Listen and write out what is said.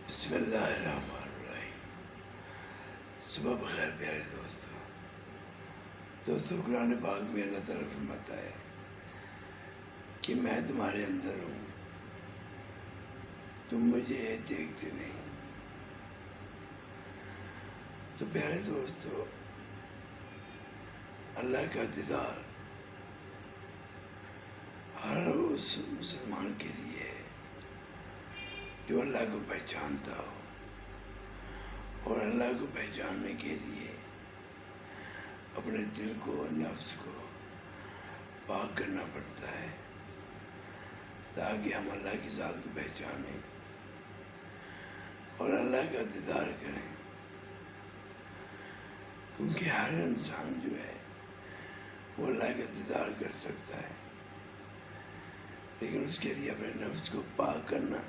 بسم اللہ الرحمن الرحیم۔ صبح بخیر پیارے دوستوں، قرآن پاک میں اللہ تعالیٰ فرماتا ہے کہ میں تمہارے اندر ہوں، تم مجھے دیکھتے نہیں۔ تو پیارے دوستوں، اللہ کا دیدار ہر اس مسلمان کے لیے ہے جو اللہ کو پہچانتا ہو، اور اللہ کو پہچاننے کے لیے اپنے دل کو، نفس کو پاک کرنا پڑتا ہے تاکہ ہم اللہ کی ذات کو پہچانیں اور اللہ کا دیدار کریں۔ کیونکہ ہر انسان جو ہے وہ اللہ کا دیدار کر سکتا ہے، لیکن اس کے لیے اپنے نفس کو پاک کرنا